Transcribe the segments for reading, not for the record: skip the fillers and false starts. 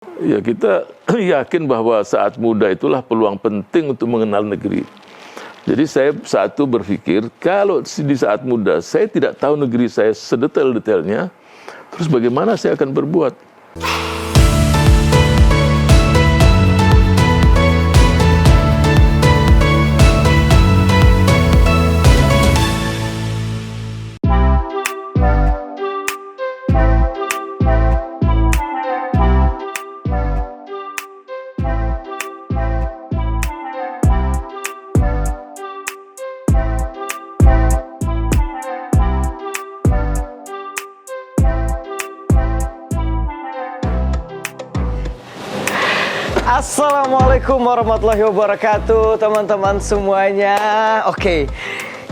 Ya, kita yakin bahwa saat muda itulah peluang penting untuk mengenal negeri. Jadi saya saat itu berpikir, kalau di saat muda saya tidak tahu negeri saya sedetail-detailnya, terus bagaimana saya akan berbuat? Assalamualaikum warahmatullahi wabarakatuh, teman-teman semuanya. Oke,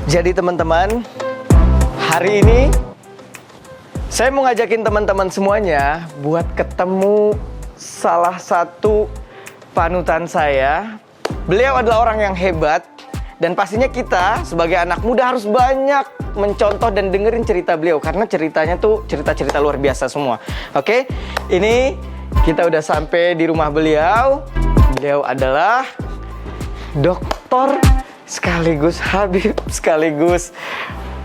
jadi teman-teman, hari ini saya mau ngajakin teman-teman semuanya buat ketemu salah satu panutan saya. Beliau adalah orang yang hebat, dan pastinya kita sebagai anak muda harus banyak mencontoh dan dengerin cerita beliau, karena ceritanya tuh cerita-cerita luar biasa semua. Oke, ini kita udah sampai di rumah beliau. Beliau adalah dokter sekaligus habib sekaligus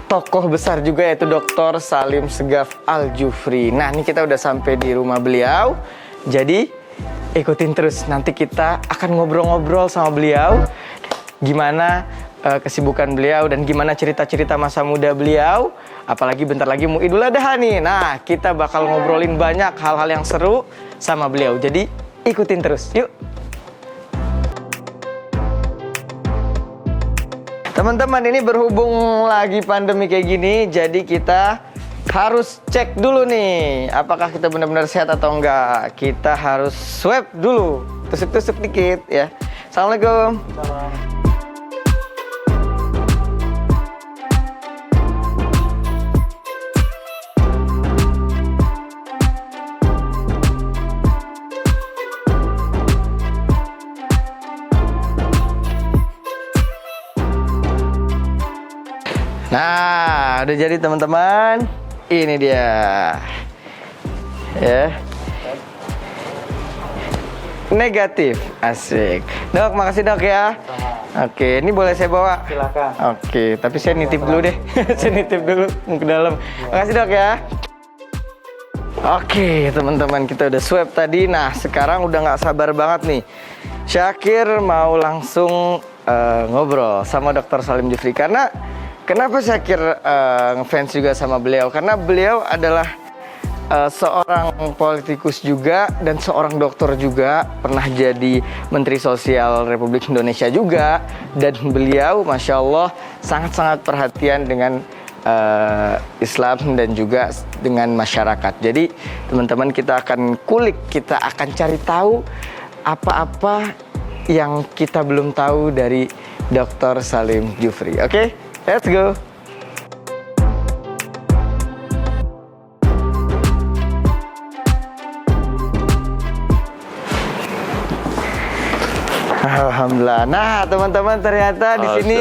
tokoh besar juga, yaitu Dr. Salim Segaf Al-Jufri. Nah, ini kita udah sampai di rumah beliau. Jadi ikutin terus, nanti kita akan ngobrol-ngobrol sama beliau. Gimana kesibukan beliau dan gimana cerita-cerita masa muda beliau. Apalagi bentar lagi mau Idul Adha nih. Nah, kita bakal ngobrolin banyak hal-hal yang seru sama beliau. Jadi ikutin terus, yuk. Teman-teman, ini berhubung lagi pandemi kayak gini, jadi kita harus cek dulu nih, apakah kita benar-benar sehat atau enggak. Kita harus swab dulu, tusuk-tusuk dikit ya. Assalamualaikum. Nah, udah jadi teman-teman. Ini dia. Ya. Negatif. Asik. Dok, makasih dok ya. Oke, ini boleh saya bawa? Silakan. Oke, tapi saya nitip dulu deh. Saya nitip dulu mau ke dalam. Makasih dok ya. Oke, teman-teman, kita udah swab tadi. Nah, sekarang udah nggak sabar banget nih. Syakir mau langsung ngobrol sama Dr. Salim Jufri. Karena kenapa Syakir ngefans juga sama beliau? Karena beliau adalah seorang politikus juga dan seorang dokter juga, pernah jadi Menteri Sosial Republik Indonesia juga, dan beliau Masya Allah sangat-sangat perhatian dengan Islam dan juga dengan masyarakat. Jadi teman-teman, kita akan kulik, kita akan cari tahu apa-apa yang kita belum tahu dari Dr. Salim Jufri. Oke? Let's go. Alhamdulillah. Nah, teman-teman, ternyata di sini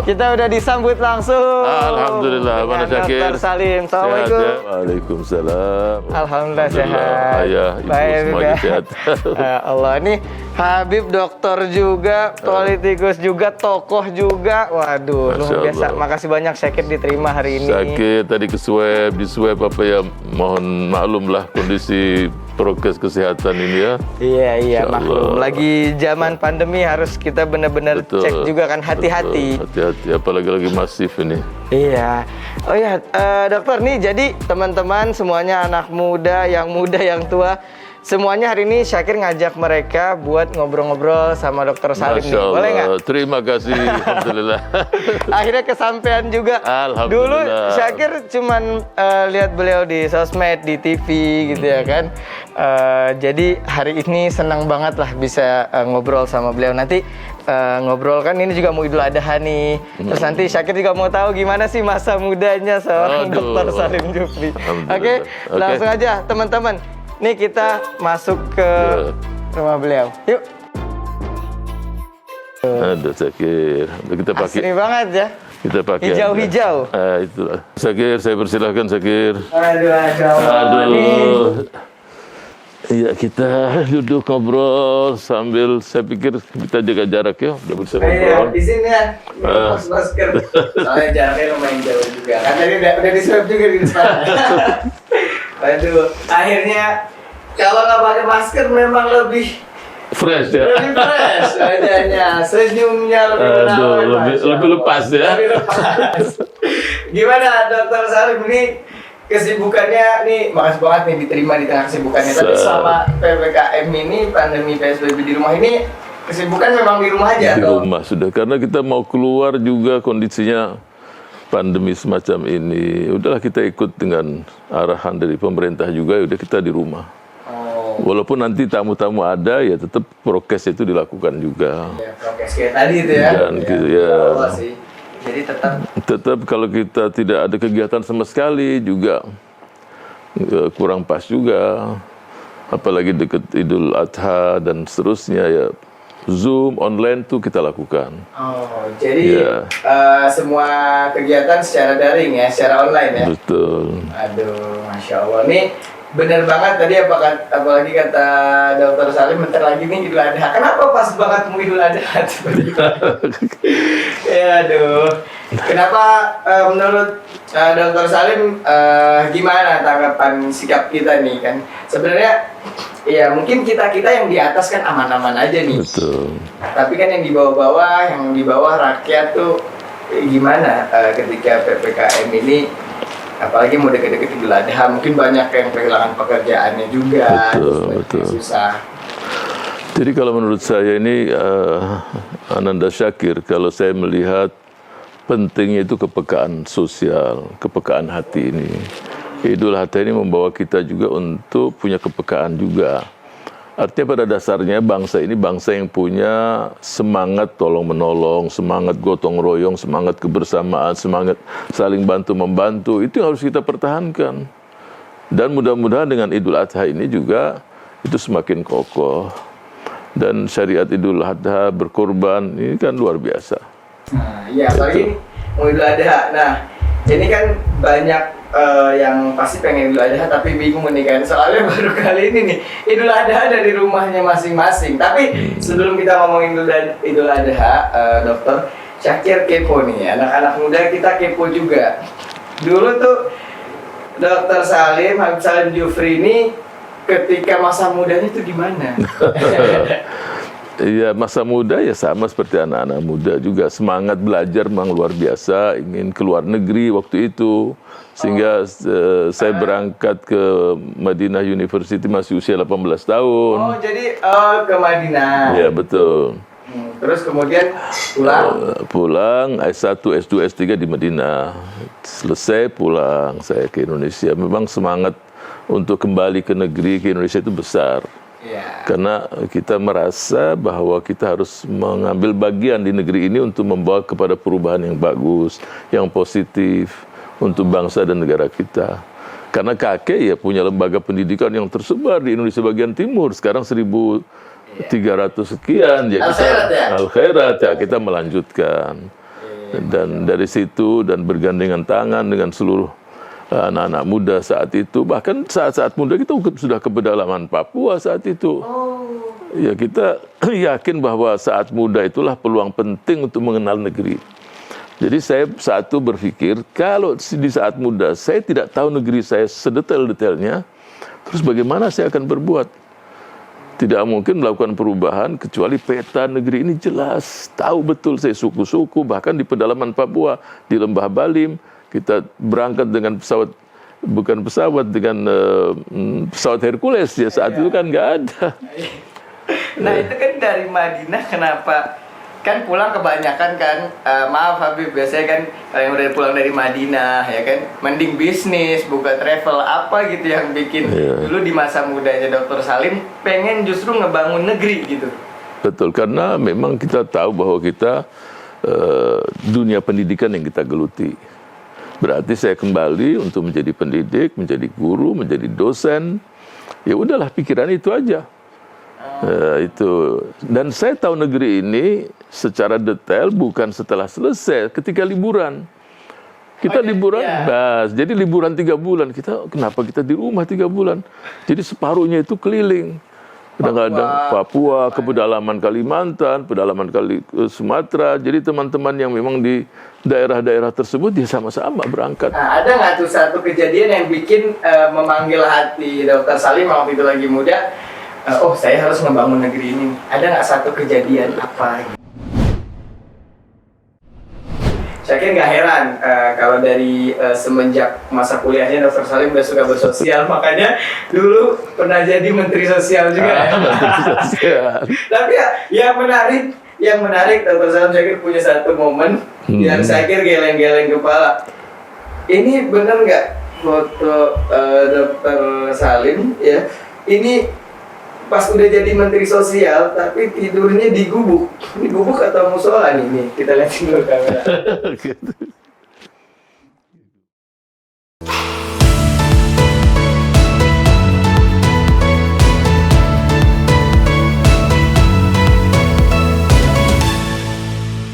kita udah disambut langsung. Alhamdulillah. Mana Syakir? Dr. Salim. Assalamualaikum. Sehat, ya? Waalaikumsalam. Alhamdulillah sehat. Ayah, ibu Baik, semuanya ya. sehat. Ya Allah, ini Habib dokter juga, politikus juga, tokoh juga. Waduh, Masya luar biasa. Allah. Makasih banyak Syakir diterima hari ini. Sakit tadi di swab apa ya, mohon maklum lah kondisi prokes kesehatan ini ya. Iya, Insya maklum. Allah. Lagi zaman pandemi harus kita benar-benar Betul, cek juga kan, hati-hati. betul, hati-hati, apalagi lagi masif ini. Iya. Oh ya, dokter nih, jadi teman-teman semuanya, anak muda, yang tua, semuanya hari ini Syakir ngajak mereka buat ngobrol-ngobrol sama Dr. Salim nih. Masya Allah. Boleh nggak? Terima kasih. Alhamdulillah. Akhirnya kesampaian juga. Alhamdulillah. Dulu Syakir cuman lihat beliau di sosmed, di TV gitu ya kan. Jadi hari ini senang banget lah bisa ngobrol sama beliau. Nanti ngobrol kan, ini juga mau Idul Adha nih. Terus nanti Syakir juga mau tahu gimana sih masa mudanya seorang Aduh. Dr. Salim Jufri. Alhamdulillah. Oke, Oke. langsung aja teman-teman. Nih kita masuk ke rumah beliau. Yuk. Ada Syakir. Kita pakai. Asli banget ya. Kita pakai Hijau-hijau. Itulah. Syakir, saya persilahkan Syakir. Aduh. Aduh. Iya, kita duduk ngobrol sambil saya pikir kita jaga jarak ya, udah bisa ngobrol. Di sini ya, masker. Soalnya jaraknya lumayan jauh juga. Kan tadi udah di-swab juga di depan. Waduh, akhirnya kalau nggak pakai masker memang lebih Fresh ya. lebih fresh wajahnya, senyumnya lebih menawan. Lebih lepas ya. Lebih lepas. Gimana Dokter Salim ini kesibukannya nih, makasih banget nih diterima di tengah kesibukannya. Tapi selama PPKM ini, pandemi PSBB di rumah ini, kesibukan memang di rumah aja? Di rumah sudah, karena kita mau keluar juga kondisinya pandemi semacam ini. Udahlah kita ikut dengan arahan dari pemerintah juga, udah kita di rumah. Walaupun nanti tamu-tamu ada, ya tetap prokes itu dilakukan juga. Ya, prokes kayak tadi itu ya. Dan gitu ya. Sih. Jadi tetap kalau kita tidak ada kegiatan sama sekali juga kurang pas juga. Apalagi dekat Idul Adha dan seterusnya ya. Zoom, online tuh kita lakukan. Oh, jadi semua kegiatan secara daring ya, secara online ya? Betul. Aduh, Masya Allah. Nih bener banget tadi apalagi kata Dokter Salim bentar lagi nih Idul Adha. Kenapa pas banget mau Idul Adha? Ya aduh. Kenapa menurut Dokter Salim gimana tanggapan sikap kita nih kan? Sebenarnya ya mungkin kita yang di atas kan aman-aman aja nih. Betul. Tapi kan yang di bawah rakyat tuh gimana ketika PPKM ini? Apalagi mau deket-deket Idul Adha, mungkin banyak yang kehilangan pekerjaannya juga. Betul. Susah. Jadi kalau menurut saya ini Ananda Syakir, kalau saya melihat pentingnya itu kepekaan sosial, kepekaan hati ini. Idul Adha ini membawa kita juga untuk punya kepekaan juga. Artinya pada dasarnya bangsa ini bangsa yang punya semangat tolong-menolong, semangat gotong royong, semangat kebersamaan, semangat saling bantu-membantu. Itu yang harus kita pertahankan. Dan mudah-mudahan dengan Idul Adha ini juga itu semakin kokoh. Dan syariat Idul Adha berkorban ini kan luar biasa. Nah, iya apalagi mau Idul Adha. Nah, ini kan banyak yang pasti pengen Idul Adha tapi bingung nih kan. Soalnya baru kali ini nih Idul Adha ada di rumahnya masing-masing. Tapi sebelum kita ngomongin Idul Adha, Dokter Syakir kepo nih, anak-anak muda kita kepo juga. Dulu tuh Dokter Salim, Habib Salim Jufri ini ketika masa mudanya itu gimana? Iya, masa muda ya sama seperti anak-anak muda juga. Semangat belajar memang luar biasa, ingin keluar negeri waktu itu. Sehingga saya berangkat ke Madinah University masih usia 18 tahun. Oh, jadi ke Madinah. Ya, betul. Terus kemudian pulang? Pulang, S1, S2, S3 di Madinah. Selesai pulang saya ke Indonesia. Memang semangat untuk kembali ke negeri, ke Indonesia itu besar. Yeah. Karena kita merasa bahwa kita harus mengambil bagian di negeri ini untuk membawa kepada perubahan yang bagus, yang positif untuk bangsa dan negara kita. Karena kakek ya punya lembaga pendidikan yang tersebar di Indonesia bagian timur, sekarang 1.300 sekian. Ya kita Al-Khairat ya kita melanjutkan. Dan dari situ dan bergandengan tangan dengan seluruh anak-anak muda saat itu, bahkan saat-saat muda kita sudah ke pedalaman Papua saat itu. Ya kita yakin bahwa saat muda itulah peluang penting untuk mengenal negeri. Jadi saya saat itu berpikir, kalau di saat muda saya tidak tahu negeri saya sedetail-detailnya, terus bagaimana saya akan berbuat? Tidak mungkin melakukan perubahan kecuali peta negeri ini jelas. Tahu betul saya suku-suku, bahkan di pedalaman Papua, di Lembah Balim, kita berangkat dengan pesawat, bukan pesawat, dengan pesawat Hercules ya saat itu kan nggak ada. Nah itu kan dari Madinah kenapa? Kan pulang kebanyakan kan, maaf Habib, biasanya kan kalau yang udah pulang dari Madinah ya kan, mending bisnis, buka travel, apa gitu yang bikin dulu di masa mudanya Dokter Salim pengen justru ngebangun negeri gitu. Betul, karena memang kita tahu bahwa kita dunia pendidikan yang kita geluti. Berarti saya kembali untuk menjadi pendidik, menjadi guru, menjadi dosen. Ya udahlah pikiran itu aja. Itu. Dan saya tahu negeri ini secara detail bukan setelah selesai, ketika liburan. Kita liburan, iya. jadi liburan 3 bulan. Kenapa kita di rumah 3 bulan? Jadi separuhnya itu keliling. Kadang-kadang Papua, ke pedalaman Kalimantan, pedalaman Sumatera. Jadi teman-teman yang memang di daerah-daerah tersebut dia sama-sama berangkat. Nah, ada nggak tuh satu kejadian yang bikin memanggil hati Dr. Salim waktu itu lagi muda? Oh, saya harus membangun negeri ini. Ada nggak satu kejadian apa? Saya kira nggak heran kalau dari semenjak masa kuliahnya Dr. Salim udah suka bersosial, makanya dulu pernah jadi Menteri Sosial juga. Menteri Sosial. Tapi ya, yang menarik Dr. Salim saya kira punya satu momen yang saya kira geleng-geleng kepala. Ini benar nggak foto Dr. Salim ya? Ini pas udah jadi Menteri Sosial, tapi tidurnya di gubuk. Ini gubuk atau musola nih? Kita lihat dulu kamera.